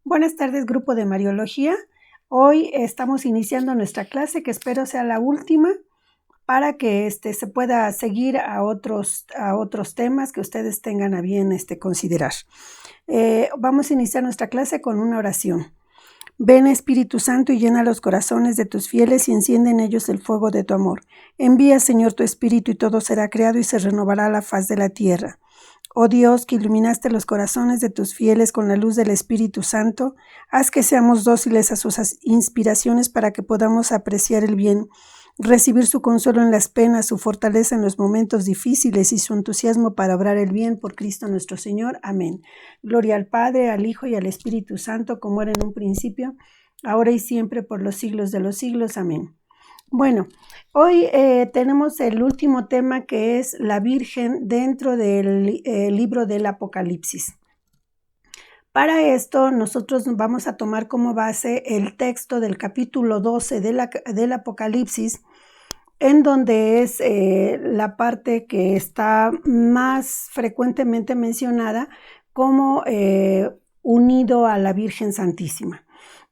Buenas tardes, grupo de Mariología. Hoy estamos iniciando nuestra clase, que espero sea la última, para que se pueda seguir a otros temas que ustedes tengan a bien considerar. Vamos a iniciar nuestra clase con una oración. Ven, Espíritu Santo, y llena los corazones de tus fieles y enciende en ellos el fuego de tu amor. Envía, Señor, tu Espíritu y todo será creado y se renovará la faz de la tierra. Oh Dios, que iluminaste los corazones de tus fieles con la luz del Espíritu Santo, haz que seamos dóciles a sus inspiraciones para que podamos apreciar el bien, recibir su consuelo en las penas, su fortaleza en los momentos difíciles y su entusiasmo para obrar el bien por Cristo nuestro Señor. Amén. Gloria al Padre, al Hijo y al Espíritu Santo, como era en un principio, ahora y siempre, por los siglos de los siglos. Amén. Bueno, hoy tenemos el último tema, que es la Virgen dentro del libro del Apocalipsis. Para esto nosotros vamos a tomar como base el texto del capítulo 12 del Apocalipsis, en donde es la parte que está más frecuentemente mencionada como unido a la Virgen Santísima.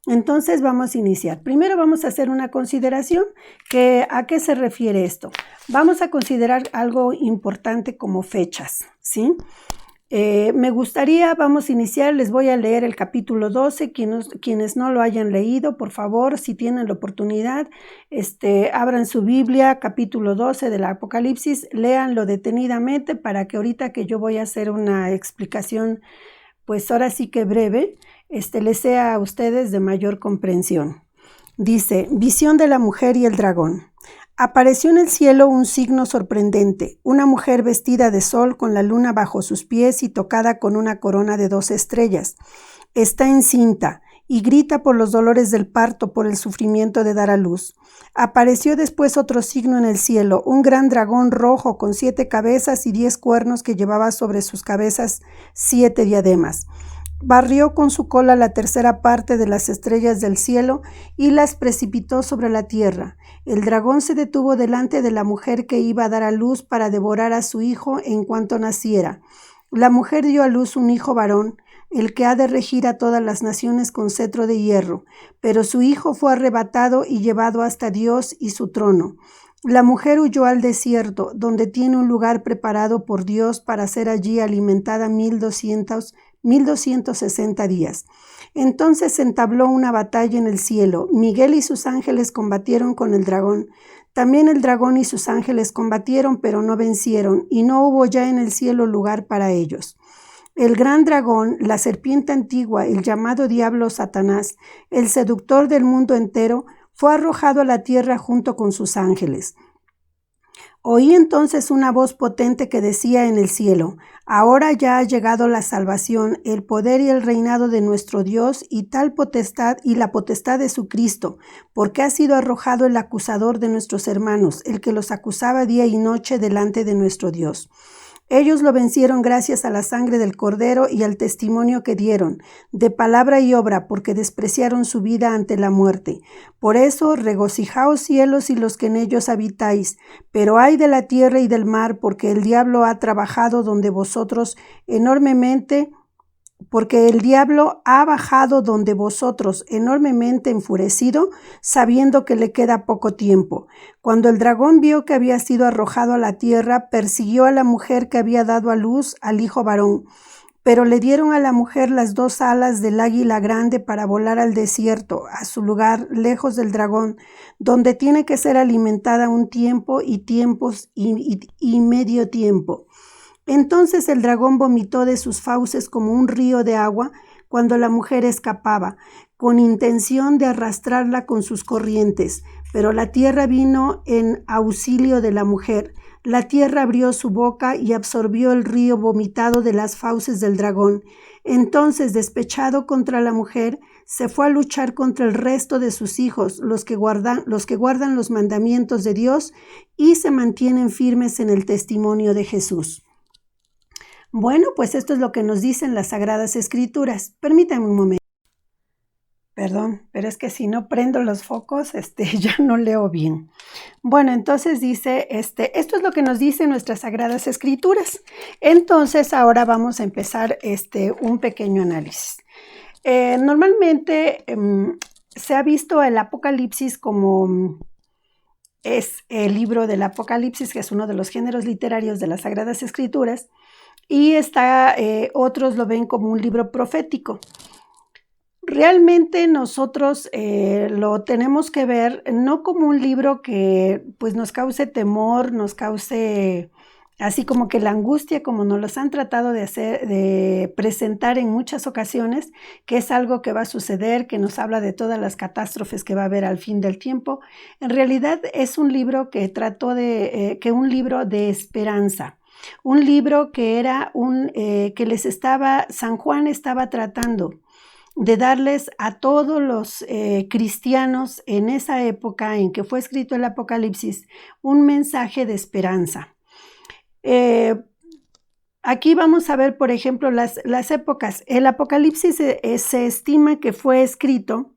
Entonces vamos a iniciar. Primero vamos a hacer una consideración. ¿A qué se refiere esto? Vamos a considerar algo importante como fechas, ¿sí? Me gustaría, vamos a iniciar, les voy a leer el capítulo 12, quienes no lo hayan leído, por favor, si tienen la oportunidad, abran su Biblia, capítulo 12 del Apocalipsis, léanlo detenidamente para que ahorita que yo voy a hacer una explicación, pues ahora sí que breve, les sea a ustedes de mayor comprensión. Dice: visión de la mujer y el dragón. Apareció en el cielo un signo sorprendente, una mujer vestida de sol con la luna bajo sus pies y tocada con una corona de 12 estrellas. Está encinta y grita por los dolores del parto, por el sufrimiento de dar a luz. Apareció después otro signo en el cielo, un gran dragón rojo con 7 cabezas y 10 cuernos, que llevaba sobre sus cabezas 7 diademas. Barrió con su cola la tercera parte de las estrellas del cielo y las precipitó sobre la tierra. El dragón se detuvo delante de la mujer que iba a dar a luz para devorar a su hijo en cuanto naciera. La mujer dio a luz un hijo varón, el que ha de regir a todas las naciones con cetro de hierro, pero su hijo fue arrebatado y llevado hasta Dios y su trono. La mujer huyó al desierto, donde tiene un lugar preparado por Dios para ser allí alimentada 1260 días. Entonces se entabló una batalla en el cielo. Miguel y sus ángeles combatieron con el dragón. También el dragón y sus ángeles combatieron, pero no vencieron, y no hubo ya en el cielo lugar para ellos. El gran dragón, la serpiente antigua, el llamado diablo Satanás, el seductor del mundo entero, fue arrojado a la tierra junto con sus ángeles. Oí entonces una voz potente que decía en el cielo: ahora ya ha llegado la salvación, el poder y el reinado de nuestro Dios y la potestad de su Cristo, porque ha sido arrojado el acusador de nuestros hermanos, el que los acusaba día y noche delante de nuestro Dios. Ellos lo vencieron gracias a la sangre del Cordero y al testimonio que dieron, de palabra y obra, porque despreciaron su vida ante la muerte. Por eso, regocijaos cielos y los que en ellos habitáis, pero ay de la tierra y del mar, porque el diablo ha bajado donde vosotros enormemente enfurecido, sabiendo que le queda poco tiempo. Cuando el dragón vio que había sido arrojado a la tierra, persiguió a la mujer que había dado a luz al hijo varón. Pero le dieron a la mujer las 2 alas del águila grande para volar al desierto, a su lugar lejos del dragón, donde tiene que ser alimentada un tiempo y tiempos y medio tiempo. Entonces el dragón vomitó de sus fauces como un río de agua cuando la mujer escapaba, con intención de arrastrarla con sus corrientes. Pero la tierra vino en auxilio de la mujer. La tierra abrió su boca y absorbió el río vomitado de las fauces del dragón. Entonces, despechado contra la mujer, se fue a luchar contra el resto de sus hijos, los que guardan los mandamientos de Dios y se mantienen firmes en el testimonio de Jesús. Bueno, pues esto es lo que nos dicen las Sagradas Escrituras. Permítanme un momento. Perdón, pero es que si no prendo los focos, ya no leo bien. Bueno, entonces dice, esto es lo que nos dicen nuestras Sagradas Escrituras. Entonces ahora vamos a empezar un pequeño análisis. Normalmente se ha visto el Apocalipsis como es el libro del Apocalipsis, que es uno de los géneros literarios de las Sagradas Escrituras, y otros lo ven como un libro profético. Realmente nosotros lo tenemos que ver no como un libro que pues nos cause temor, nos cause así como que la angustia, como nos los han tratado de presentar en muchas ocasiones, que es algo que va a suceder, que nos habla de todas las catástrofes que va a haber al fin del tiempo. En realidad es un libro que un libro de esperanza. Un libro que era San Juan estaba tratando de darles a todos los cristianos en esa época en que fue escrito el Apocalipsis un mensaje de esperanza. Aquí vamos a ver, por ejemplo, las épocas. El Apocalipsis se estima que fue escrito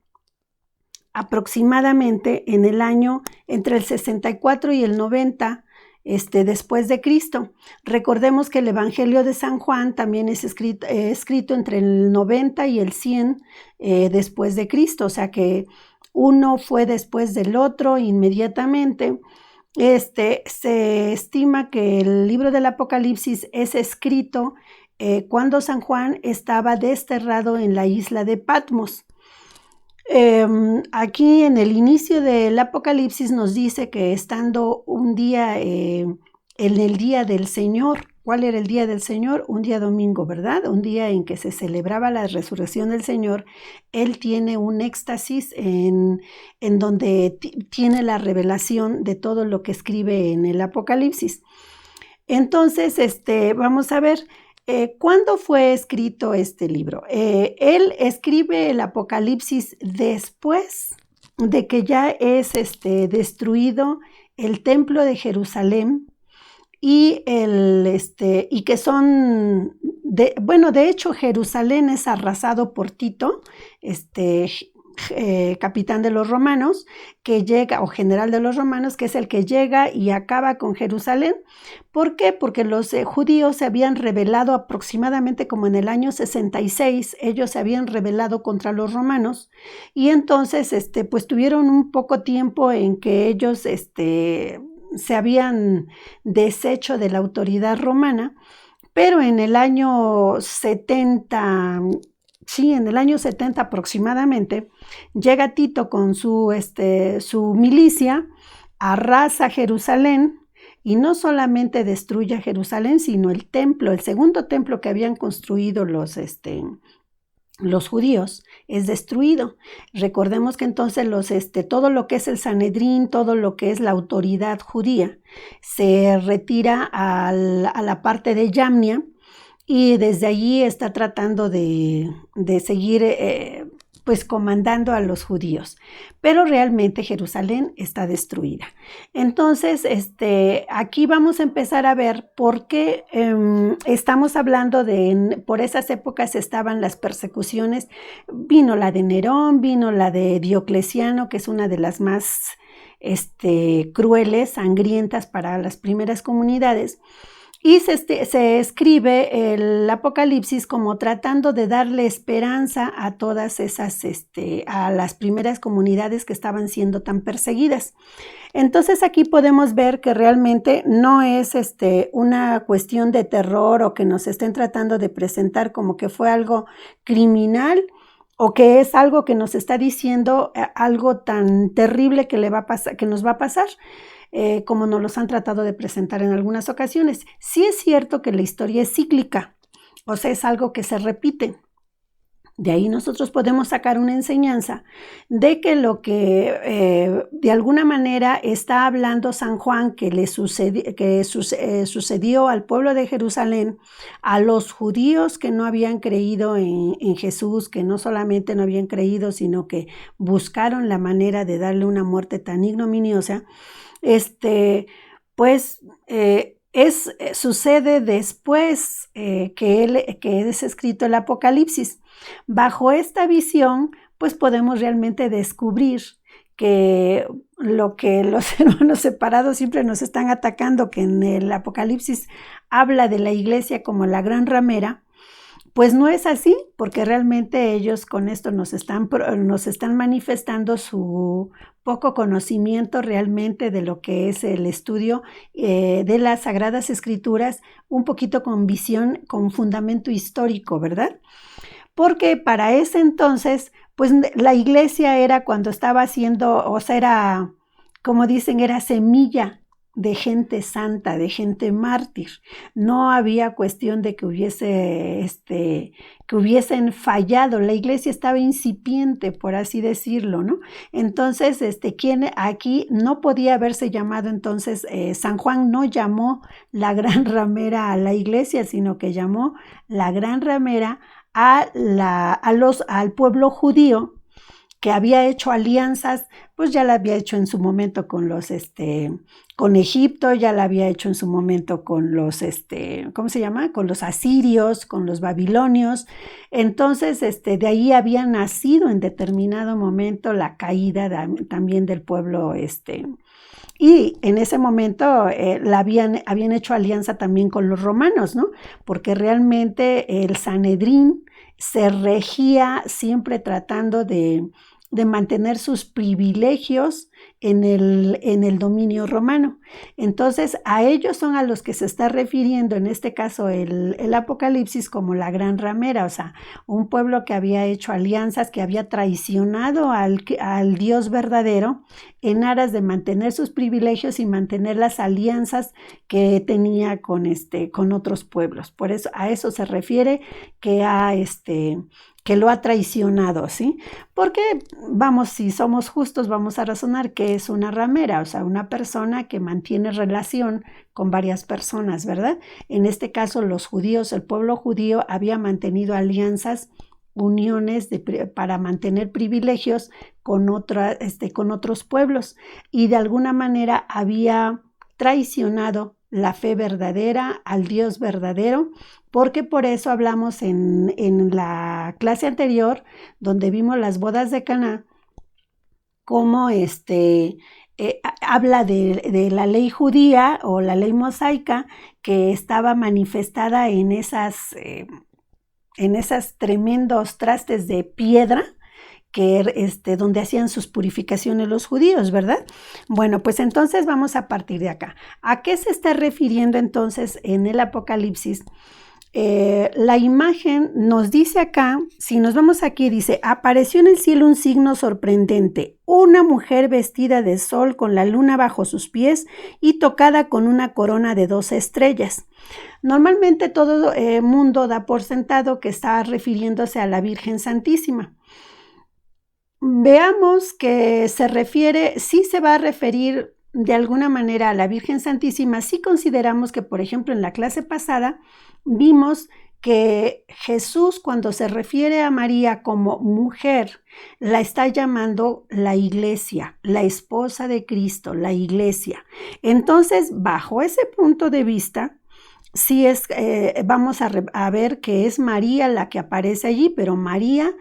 aproximadamente en el año entre el 64 y el 90 después de Cristo. Recordemos que el Evangelio de San Juan también es escrito entre el 90 y el 100 después de Cristo, o sea que uno fue después del otro inmediatamente. Se estima que el libro del Apocalipsis es escrito cuando San Juan estaba desterrado en la isla de Patmos. Aquí en el inicio del Apocalipsis nos dice que estando un día en el día del Señor. ¿Cuál era el día del Señor? Un día domingo, ¿verdad? Un día en que se celebraba la resurrección del Señor. Él tiene un éxtasis en donde tiene la revelación de todo lo que escribe en el Apocalipsis. Entonces, vamos a ver. ¿Cuándo fue escrito este libro? Él escribe el Apocalipsis después de que ya es destruido el templo de Jerusalén y que son, de hecho Jerusalén es arrasado por Tito, capitán de los romanos, que llega, o general de los romanos, que es el que llega y acaba con Jerusalén. ¿Por qué? Porque los judíos se habían rebelado aproximadamente como en el año 66, ellos se habían rebelado contra los romanos, y entonces pues tuvieron un poco tiempo en que ellos se habían deshecho de la autoridad romana, pero en el año 70, sí, en el año 70 aproximadamente, llega Tito con su milicia, arrasa Jerusalén, y no solamente destruye a Jerusalén, sino el templo, el segundo templo que habían construido los judíos, es destruido. Recordemos que entonces todo lo que es el Sanedrín, todo lo que es la autoridad judía, se retira a la parte de Yamnia, y desde allí está tratando de seguir pues comandando a los judíos, pero realmente Jerusalén está destruida. Entonces, aquí vamos a empezar a ver por qué estamos hablando por esas épocas estaban las persecuciones. Vino la de Nerón, vino la de Diocleciano, que es una de las más crueles, sangrientas para las primeras comunidades. Y se escribe el Apocalipsis como tratando de darle esperanza a todas esas, a las primeras comunidades que estaban siendo tan perseguidas. Entonces aquí podemos ver que realmente no es una cuestión de terror o que nos estén tratando de presentar como que fue algo criminal o que es algo que nos está diciendo algo tan terrible que nos va a pasar. Como nos los han tratado de presentar en algunas ocasiones. Sí es cierto que la historia es cíclica, o sea, es algo que se repite. De ahí nosotros podemos sacar una enseñanza de que lo que de alguna manera está hablando San Juan que sucedió al pueblo de Jerusalén, a los judíos que no habían creído en Jesús, que no solamente no habían creído, sino que buscaron la manera de darle una muerte tan ignominiosa. Sucede después que es escrito el Apocalipsis. Bajo esta visión, pues podemos realmente descubrir que lo que los hermanos separados siempre nos están atacando, que en el Apocalipsis habla de la iglesia como la gran ramera, Pues no es así, porque realmente ellos con esto nos están manifestando su poco conocimiento realmente de lo que es el estudio de las Sagradas Escrituras, un poquito con visión, con fundamento histórico, ¿verdad? Porque para ese entonces, pues la iglesia era cuando estaba haciendo, o sea, era, como dicen, era semilla de gente santa, de gente mártir. No había cuestión de que hubiesen fallado. La iglesia estaba incipiente, por así decirlo, ¿no? Entonces, quien aquí no podía haberse llamado, entonces, San Juan no llamó la gran ramera a la iglesia, sino que llamó la gran ramera al pueblo judío, que había hecho alianzas, pues ya la había hecho en su momento con Egipto, ya la había hecho en su momento con los, ¿cómo se llama? Con los asirios, con los babilonios. Entonces, de ahí había nacido en determinado momento la caída también del pueblo, y en ese momento habían hecho alianza también con los romanos, ¿no? Porque realmente el Sanedrín se regía siempre tratando de mantener sus privilegios en el dominio romano. Entonces, a ellos son a los que se está refiriendo, en este caso, el Apocalipsis como la gran ramera, o sea, un pueblo que había hecho alianzas, que había traicionado al Dios verdadero en aras de mantener sus privilegios y mantener las alianzas que tenía con otros pueblos. Por eso, a eso se refiere que lo ha traicionado, ¿sí? Porque, vamos, si somos justos, vamos a razonar que es una ramera, o sea, una persona que mantiene relación con varias personas, ¿verdad? En este caso, los judíos, el pueblo judío había mantenido alianzas, uniones para mantener privilegios con otros pueblos, y de alguna manera había traicionado la fe verdadera, al Dios verdadero, porque por eso hablamos en la clase anterior, donde vimos las bodas de Caná, cómo habla de la ley judía o la ley mosaica que estaba manifestada en esas tremendos trastes de piedra, donde hacían sus purificaciones los judíos, ¿verdad? Bueno, pues entonces vamos a partir de acá. ¿A qué se está refiriendo entonces en el Apocalipsis? La imagen nos dice acá, si nos vamos aquí, dice, apareció en el cielo un signo sorprendente, una mujer vestida de sol con la luna bajo sus pies y tocada con una corona de 12 estrellas. Normalmente todo mundo da por sentado que está refiriéndose a la Virgen Santísima. Veamos que sí se va a referir de alguna manera a la Virgen Santísima, si consideramos que, por ejemplo, en la clase pasada vimos que Jesús, cuando se refiere a María como mujer, la está llamando la iglesia, la esposa de Cristo, la iglesia. Entonces, bajo ese punto de vista, sí vamos a ver que es María la que aparece allí, pero María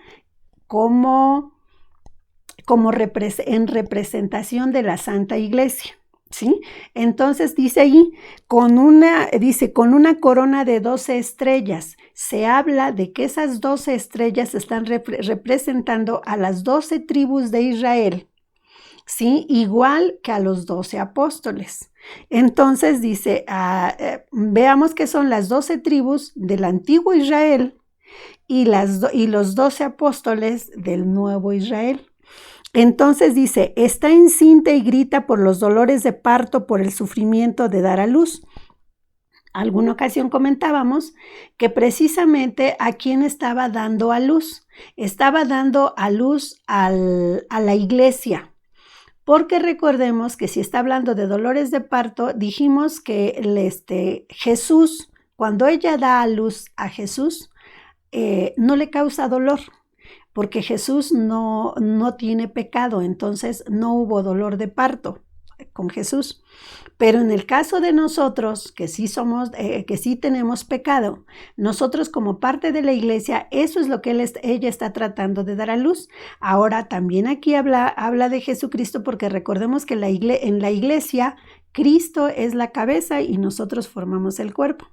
en representación de la Santa Iglesia, ¿sí? Entonces dice ahí, con una corona de 12 estrellas. Se habla de que esas 12 estrellas están representando a las 12 tribus de Israel, ¿sí? Igual que a los 12 apóstoles. Entonces dice, veamos que son las 12 tribus del antiguo Israel y los 12 apóstoles del nuevo Israel. Entonces dice, está encinta y grita por los dolores de parto, por el sufrimiento de dar a luz. Alguna ocasión comentábamos que precisamente a quién estaba dando a luz. Estaba dando a luz a la iglesia. Porque recordemos que si está hablando de dolores de parto, dijimos que Jesús, cuando ella da a luz a Jesús, no le causa dolor, porque Jesús no tiene pecado, entonces no hubo dolor de parto con Jesús. Pero en el caso de nosotros, que sí tenemos pecado, nosotros como parte de la iglesia, eso es lo que ella está tratando de dar a luz. Ahora también aquí habla de Jesucristo, porque recordemos que en la iglesia Cristo es la cabeza y nosotros formamos el cuerpo.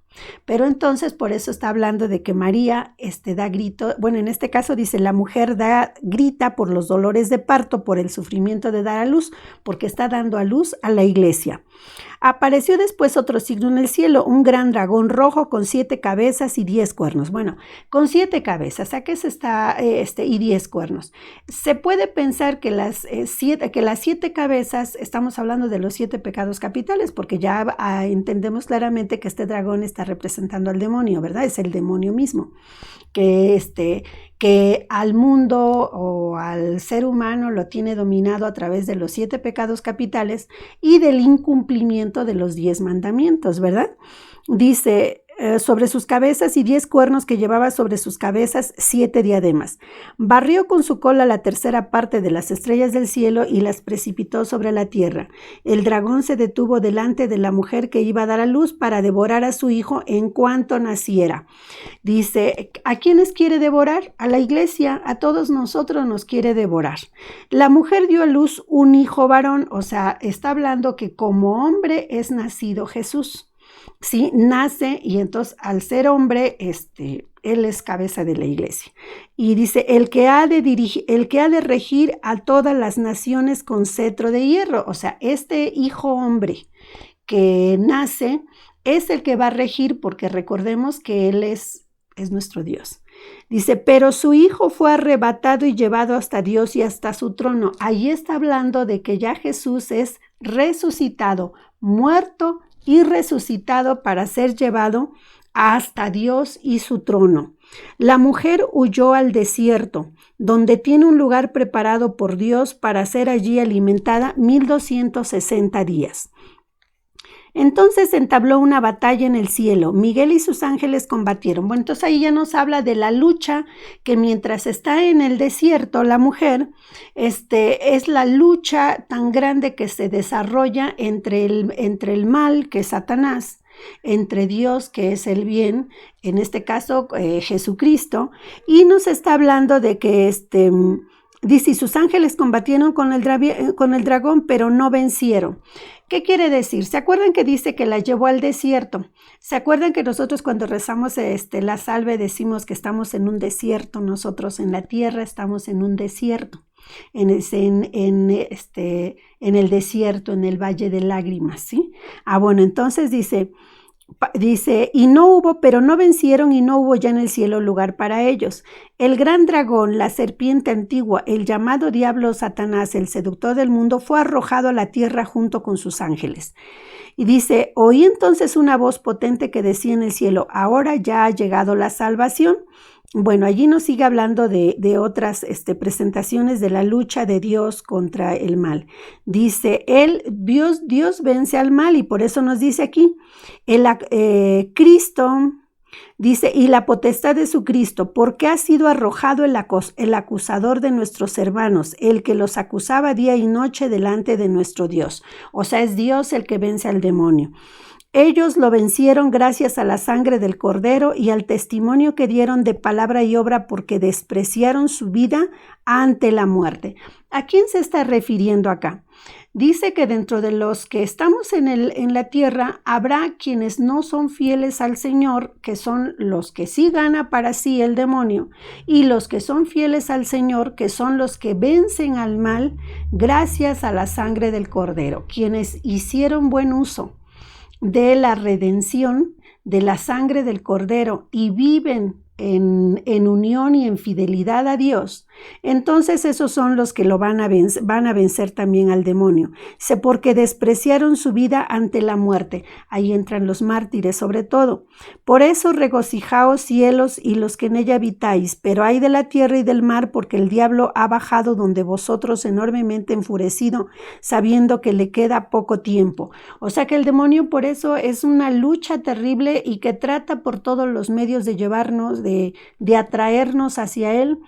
Pero entonces por eso está hablando de que María da grito, bueno, en este caso dice la mujer grita por los dolores de parto, por el sufrimiento de dar a luz, porque está dando a luz a la iglesia. Apareció después otro signo en el cielo, un gran dragón rojo con 7 cabezas y 10 cuernos. Bueno, con 7 cabezas, ¿a qué se está y 10 cuernos? Se puede pensar que las 7 cabezas, estamos hablando de los 7 pecados capitales, porque ya entendemos claramente que este dragón está representando al demonio, ¿verdad? Es el demonio mismo, que al mundo o al ser humano lo tiene dominado a través de los 7 pecados capitales y del incumplimiento de los 10 mandamientos, ¿verdad? Dice, sobre sus cabezas y 10 cuernos que llevaba sobre sus cabezas 7 diademas. Barrió con su cola la tercera parte de las estrellas del cielo y las precipitó sobre la tierra. El dragón se detuvo delante de la mujer que iba a dar a luz para devorar a su hijo en cuanto naciera. Dice, ¿a quiénes quiere devorar? A la iglesia, a todos nosotros nos quiere devorar. La mujer dio a luz un hijo varón, o sea, está hablando que como hombre es nacido Jesús. Sí, nace y entonces al ser hombre, él es cabeza de la iglesia. Y dice, el que ha de regir a todas las naciones con cetro de hierro. O sea, este hijo hombre que nace es el que va a regir, porque recordemos que él es nuestro Dios. Dice, pero su hijo fue arrebatado y llevado hasta Dios y hasta su trono. Ahí está hablando de que ya Jesús es resucitado, muerto y resucitado para ser llevado hasta Dios y su trono. La mujer huyó al desierto, donde tiene un lugar preparado por Dios para ser allí alimentada 1260 días. Entonces entabló una batalla en el cielo. Miguel y sus ángeles combatieron. Bueno, entonces ahí ya nos habla de la lucha que mientras está en el desierto, la mujer, es la lucha tan grande que se desarrolla entre el mal, que es Satanás, entre Dios, que es el bien, en este caso Jesucristo, y nos está hablando de que dice, y sus ángeles combatieron con el dragón, pero no vencieron. ¿Qué quiere decir? ¿Se acuerdan que dice que la llevó al desierto? ¿Se acuerdan que nosotros cuando rezamos la salve decimos que estamos en un desierto? Nosotros en la tierra estamos en un desierto, en el desierto, en el valle de lágrimas, ¿sí? Bueno, entonces dice, y no hubo, pero no vencieron y no hubo ya en el cielo lugar para ellos. El gran dragón, la serpiente antigua, el llamado diablo Satanás, el seductor del mundo, fue arrojado a la tierra junto con sus ángeles. Y dice, oí entonces una voz potente que decía en el cielo, ahora ya ha llegado la salvación. Bueno, allí nos sigue hablando de otras presentaciones de la lucha de Dios contra el mal. Dice, Dios vence al mal, y por eso nos dice aquí, Cristo, dice, y la potestad de su Cristo, porque ha sido arrojado el acusador de nuestros hermanos, el que los acusaba día y noche delante de nuestro Dios. O sea, es Dios el que vence al demonio. Ellos lo vencieron gracias a la sangre del Cordero y al testimonio que dieron de palabra y obra, porque despreciaron su vida ante la muerte. ¿A quién se está refiriendo acá? Dice que dentro de los que estamos en la tierra habrá quienes no son fieles al Señor, que son los que sí gana para sí el demonio, y los que son fieles al Señor, que son los que vencen al mal gracias a la sangre del Cordero, quienes hicieron buen uso de la redención de la sangre del Cordero y viven en unión y en fidelidad a Dios, entonces esos son los que lo van a vencer también al demonio. Porque despreciaron su vida ante la muerte. Ahí entran los mártires sobre todo. Por eso regocijaos cielos y los que en ella habitáis, pero hay de la tierra y del mar, porque el diablo ha bajado donde vosotros enormemente enfurecido, sabiendo que le queda poco tiempo. O sea que el demonio por eso es una lucha terrible y que trata por todos los medios de llevarnos, de atraernos hacia él,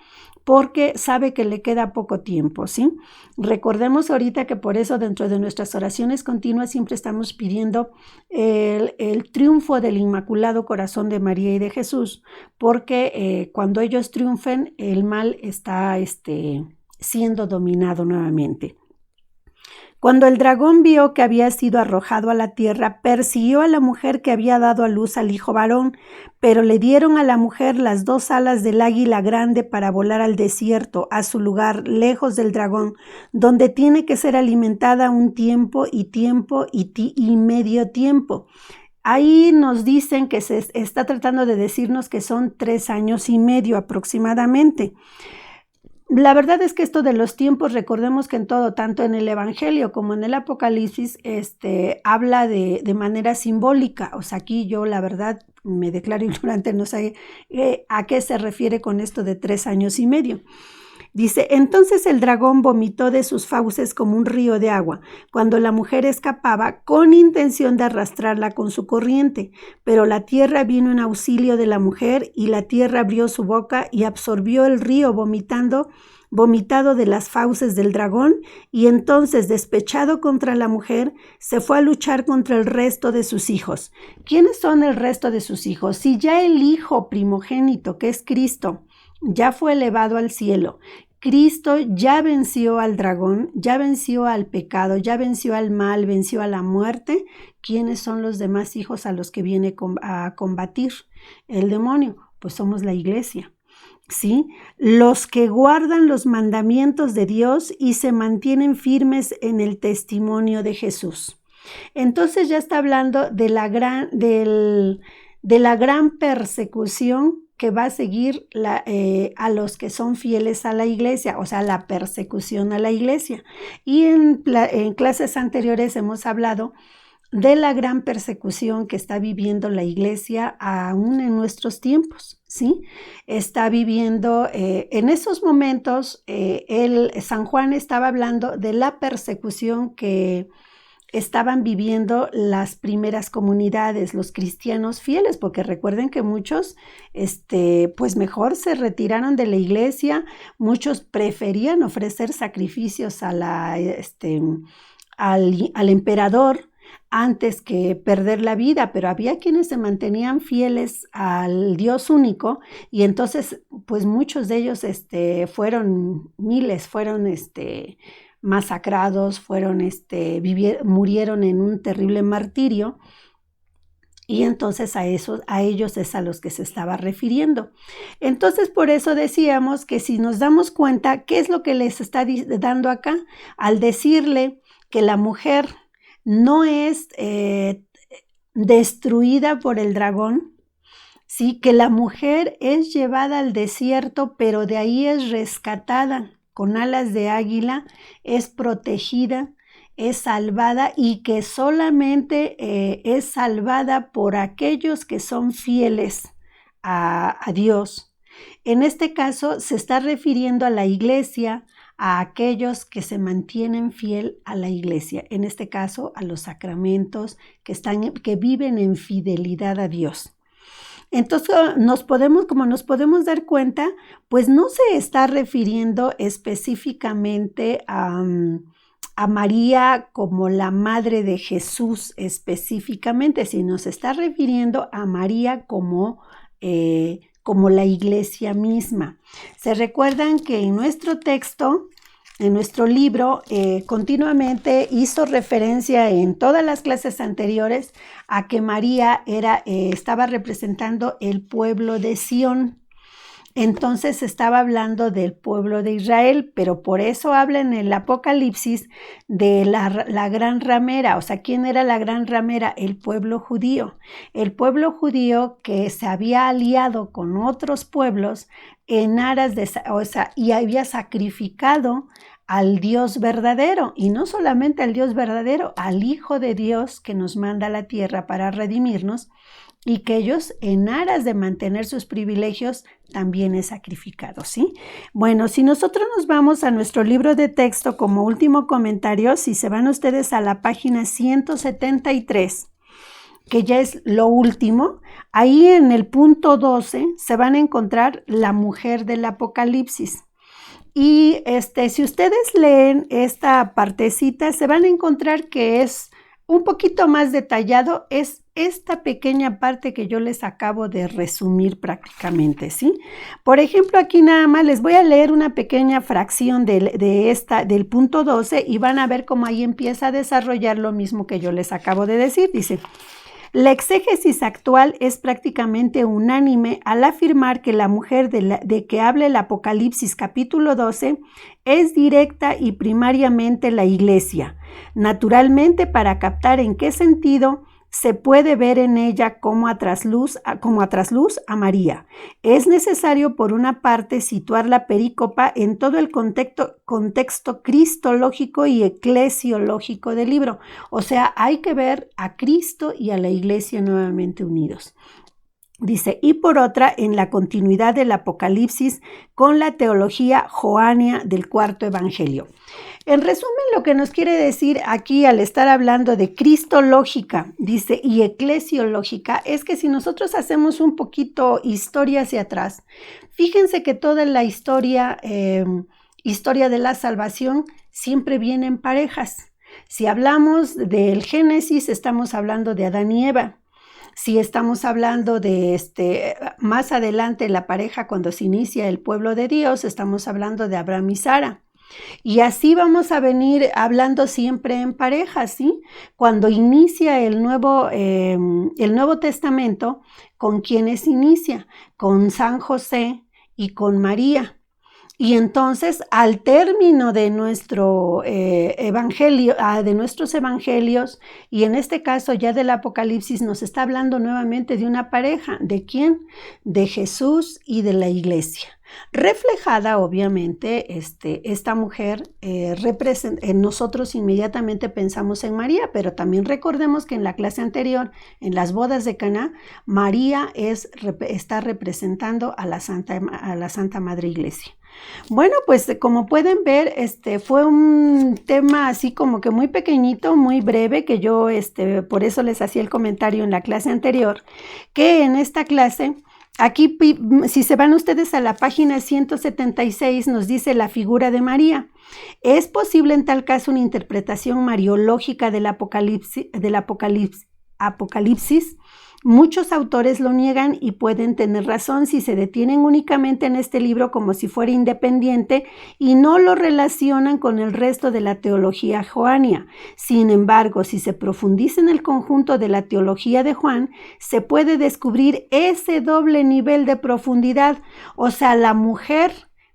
porque sabe que le queda poco tiempo, ¿sí? Recordemos ahorita que por eso dentro de nuestras oraciones continuas siempre estamos pidiendo el triunfo del Inmaculado Corazón de María y de Jesús, porque cuando ellos triunfen, el mal está siendo dominado nuevamente. Cuando el dragón vio que había sido arrojado a la tierra, persiguió a la mujer que había dado a luz al hijo varón, pero le dieron a la mujer las 2 alas del águila grande para volar al desierto, a su lugar, lejos del dragón, donde tiene que ser alimentada un tiempo y medio tiempo. Ahí nos dicen que se está tratando de decirnos que son 3 años y medio aproximadamente. La verdad es que esto de los tiempos, recordemos que en todo, tanto en el Evangelio como en el Apocalipsis, habla de manera simbólica. O sea, aquí yo la verdad me declaro ignorante, no sé a qué se refiere con esto de 3 años y medio. Dice, entonces el dragón vomitó de sus fauces como un río de agua, cuando la mujer escapaba con intención de arrastrarla con su corriente. Pero la tierra vino en auxilio de la mujer, y la tierra abrió su boca y absorbió el río vomitado de las fauces del dragón, y entonces, despechado contra la mujer, se fue a luchar contra el resto de sus hijos. ¿Quiénes son el resto de sus hijos? Si ya el hijo primogénito, que es Cristo, ya fue elevado al cielo, Cristo ya venció al dragón, ya venció al pecado, ya venció al mal, venció a la muerte. ¿Quiénes son los demás hijos a los que viene a combatir el demonio? Pues somos la iglesia, ¿sí? Los que guardan los mandamientos de Dios y se mantienen firmes en el testimonio de Jesús. Entonces ya está hablando de la gran persecución que va a seguir a los que son fieles a la iglesia, o sea, la persecución a la iglesia. Y en clases anteriores hemos hablado de la gran persecución que está viviendo la iglesia aún en nuestros tiempos, ¿sí? Está viviendo, en esos momentos, San Juan estaba hablando de la persecución que estaban viviendo las primeras comunidades, los cristianos fieles, porque recuerden que muchos, pues mejor se retiraron de la iglesia, muchos preferían ofrecer sacrificios al emperador antes que perder la vida, pero había quienes se mantenían fieles al Dios único, y entonces, pues muchos de ellos, fueron miles, fueron, masacrados, murieron en un terrible martirio, y entonces a ellos es a los que se estaba refiriendo. Entonces, por eso decíamos que si nos damos cuenta, ¿qué es lo que les está dando acá? Al decirle que la mujer no es destruida por el dragón, ¿sí? Que la mujer es llevada al desierto, pero de ahí es rescatada con alas de águila, es protegida, es salvada, y que solamente es salvada por aquellos que son fieles a Dios. En este caso se está refiriendo a la iglesia, a aquellos que se mantienen fiel a la iglesia, en este caso a los sacramentos, que viven en fidelidad a Dios. Entonces, como nos podemos dar cuenta, pues no se está refiriendo específicamente a María como la madre de Jesús específicamente, sino se está refiriendo a María como la iglesia misma. Se recuerdan que en nuestro texto, en nuestro libro, continuamente hizo referencia en todas las clases anteriores a que María estaba representando el pueblo de Sión. Entonces estaba hablando del pueblo de Israel, pero por eso habla en el Apocalipsis de la gran ramera. O sea, ¿quién era la gran ramera? El pueblo judío. El pueblo judío que se había aliado con otros pueblos en aras y había sacrificado al Dios verdadero, y no solamente al Dios verdadero, al Hijo de Dios que nos manda a la tierra para redimirnos, y que ellos, en aras de mantener sus privilegios, también es sacrificado, ¿sí? Bueno, si nosotros nos vamos a nuestro libro de texto como último comentario, si se van ustedes a la página 173, que ya es lo último, ahí en el punto 12 se van a encontrar la mujer del Apocalipsis. Y si ustedes leen esta partecita, se van a encontrar que es un poquito más detallado, es esta pequeña parte que yo les acabo de resumir prácticamente, ¿sí? Por ejemplo, aquí nada más les voy a leer una pequeña fracción del punto 12 y van a ver cómo ahí empieza a desarrollar lo mismo que yo les acabo de decir. Dice: la exégesis actual es prácticamente unánime al afirmar que la mujer de que habla el Apocalipsis capítulo 12 es directa y primariamente la Iglesia. Naturalmente, para captar en qué sentido se puede ver en ella como a trasluz a María. Es necesario, por una parte, situar la perícopa en todo el contexto cristológico y eclesiológico del libro. O sea, hay que ver a Cristo y a la Iglesia nuevamente unidos. Dice, y por otra, en la continuidad del Apocalipsis con la teología joánea del cuarto evangelio. En resumen, lo que nos quiere decir aquí al estar hablando de cristológica, dice, y eclesiológica, es que si nosotros hacemos un poquito historia hacia atrás, fíjense que toda la historia de la salvación siempre viene en parejas. Si hablamos del Génesis, estamos hablando de Adán y Eva. Si estamos hablando de más adelante la pareja cuando se inicia el pueblo de Dios, estamos hablando de Abraham y Sara. Y así vamos a venir hablando siempre en pareja, ¿sí? Cuando inicia el Nuevo Testamento, ¿con quiénes inicia? Con San José y con María. Y entonces, al término de nuestro de nuestros evangelios, y en este caso ya del Apocalipsis, nos está hablando nuevamente de una pareja. ¿De quién? De Jesús y de la Iglesia. Reflejada, obviamente, esta mujer, nosotros inmediatamente pensamos en María, pero también recordemos que en la clase anterior, en las bodas de Caná, María está representando a la Santa Madre Iglesia. Bueno, pues como pueden ver, fue un tema así como que muy pequeñito, muy breve, que yo por eso les hacía el comentario en la clase anterior, que en esta clase, aquí si se van ustedes a la página 176, nos dice la figura de María. ¿Es posible en tal caso una interpretación mariológica del Apocalipsis? Muchos autores lo niegan y pueden tener razón si se detienen únicamente en este libro como si fuera independiente y no lo relacionan con el resto de la teología joánea. Sin embargo, si se profundiza en el conjunto de la teología de Juan, se puede descubrir ese doble nivel de profundidad, o sea, la mujer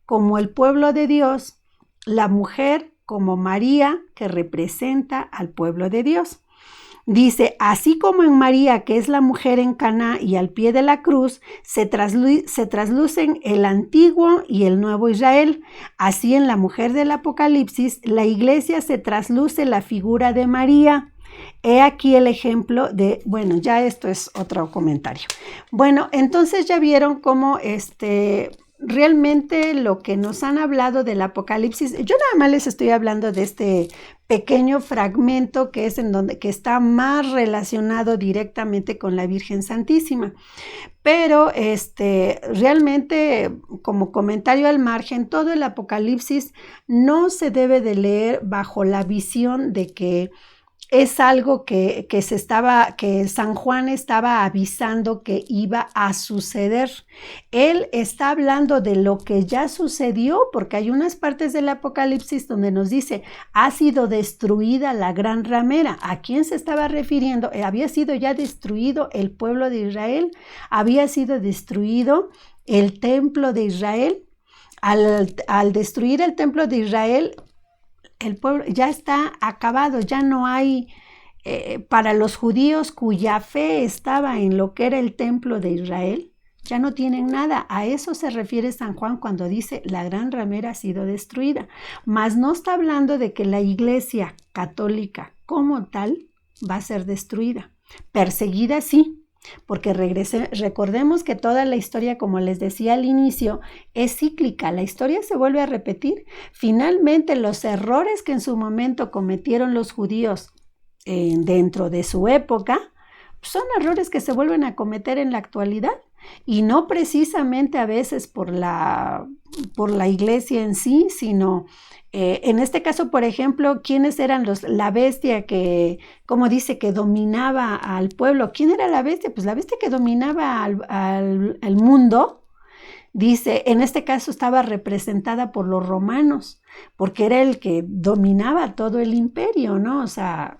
como el pueblo de Dios, la mujer como María que representa al pueblo de Dios. Dice, así como en María, que es la mujer en Caná y al pie de la cruz, se traslucen el antiguo y el nuevo Israel. Así en la mujer del Apocalipsis, la Iglesia se trasluce la figura de María. He aquí el ejemplo de, bueno, ya esto es otro comentario. Bueno, entonces ya vieron cómo realmente lo que nos han hablado del Apocalipsis, yo nada más les estoy hablando de este pequeño fragmento que es que está más relacionado directamente con la Virgen Santísima. Pero realmente, como comentario al margen, todo el Apocalipsis no se debe de leer bajo la visión de que es algo que San Juan estaba avisando que iba a suceder. Él está hablando de lo que ya sucedió, porque hay unas partes del Apocalipsis donde nos dice, ha sido destruida la gran ramera. ¿A quién se estaba refiriendo? Había sido ya destruido el pueblo de Israel, había sido destruido el templo de Israel. Al destruir el templo de Israel, el pueblo ya está acabado, ya no hay, para los judíos cuya fe estaba en lo que era el templo de Israel, ya no tienen nada. A eso se refiere San Juan cuando dice la gran ramera ha sido destruida. Mas no está hablando de que la Iglesia católica como tal va a ser destruida. Perseguida sí, porque recordemos que toda la historia, como les decía al inicio, es cíclica. La historia se vuelve a repetir. Finalmente, los errores que en su momento cometieron los judíos dentro de su época son errores que se vuelven a cometer en la actualidad, y no precisamente a veces por la Iglesia en sí, sino En este caso, por ejemplo, ¿quiénes eran la bestia que, como dice, que dominaba al pueblo? ¿Quién era la bestia? Pues la bestia que dominaba al mundo. Dice, en este caso estaba representada por los romanos, porque era el que dominaba todo el imperio, ¿no? O sea,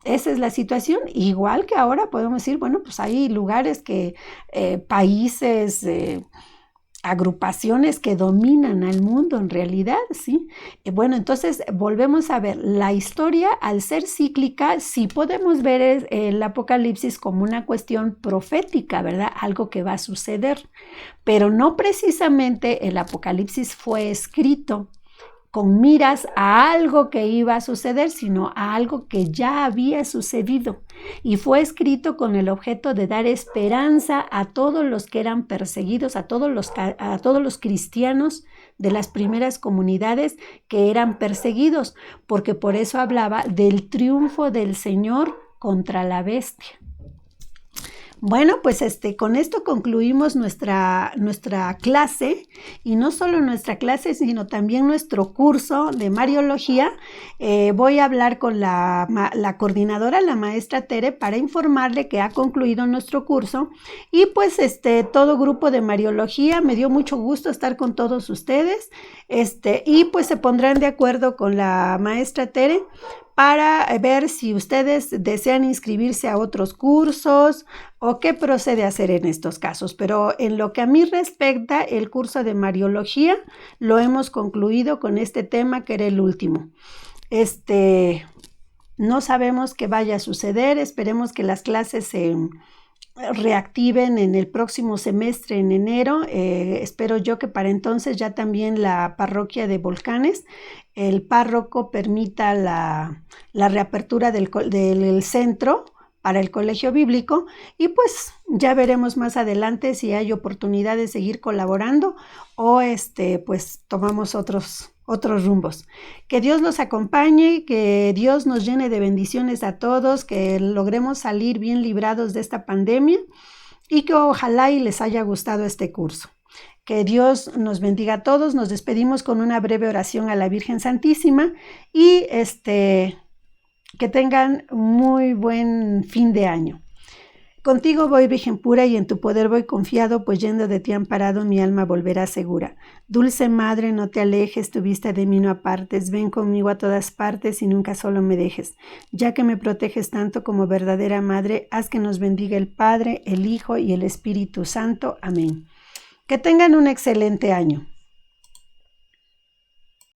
esa es la situación. Igual que ahora podemos decir, bueno, pues hay lugares que, países, agrupaciones que dominan al mundo en realidad, ¿sí? Bueno, entonces volvemos a ver, la historia al ser cíclica, sí podemos ver el Apocalipsis como una cuestión profética, ¿verdad? Algo que va a suceder, pero no precisamente el Apocalipsis fue escrito con miras a algo que iba a suceder, sino a algo que ya había sucedido. Y fue escrito con el objeto de dar esperanza a todos los que eran perseguidos, a todos los cristianos de las primeras comunidades que eran perseguidos, porque por eso hablaba del triunfo del Señor contra la bestia. Bueno, pues con esto concluimos nuestra clase, y no solo nuestra clase, sino también nuestro curso de Mariología. Voy a hablar con la coordinadora, la maestra Tere, para informarle que ha concluido nuestro curso, y pues todo grupo de Mariología, me dio mucho gusto estar con todos ustedes, y pues se pondrán de acuerdo con la maestra Tere para ver si ustedes desean inscribirse a otros cursos o qué procede a hacer en estos casos. Pero en lo que a mí respecta, el curso de Mariología lo hemos concluido con este tema, que era el último. No sabemos qué vaya a suceder, esperemos que las clases se reactiven en el próximo semestre, en enero. Espero yo que para entonces ya también la parroquia de Volcanes, el párroco permita la reapertura del centro para el colegio bíblico, y pues ya veremos más adelante si hay oportunidad de seguir colaborando o pues tomamos otros rumbos. Que Dios los acompañe, que Dios nos llene de bendiciones a todos, que logremos salir bien librados de esta pandemia, y que ojalá y les haya gustado este curso. Que Dios nos bendiga a todos. Nos despedimos con una breve oración a la Virgen Santísima, y que tengan muy buen fin de año. Contigo voy, Virgen pura, y en tu poder voy confiado, pues yendo de ti amparado mi alma volverá segura. Dulce Madre, no te alejes, tu vista de mí no apartes, ven conmigo a todas partes y nunca solo me dejes. Ya que me proteges tanto como verdadera Madre, haz que nos bendiga el Padre, el Hijo y el Espíritu Santo. Amén. Que tengan un excelente año.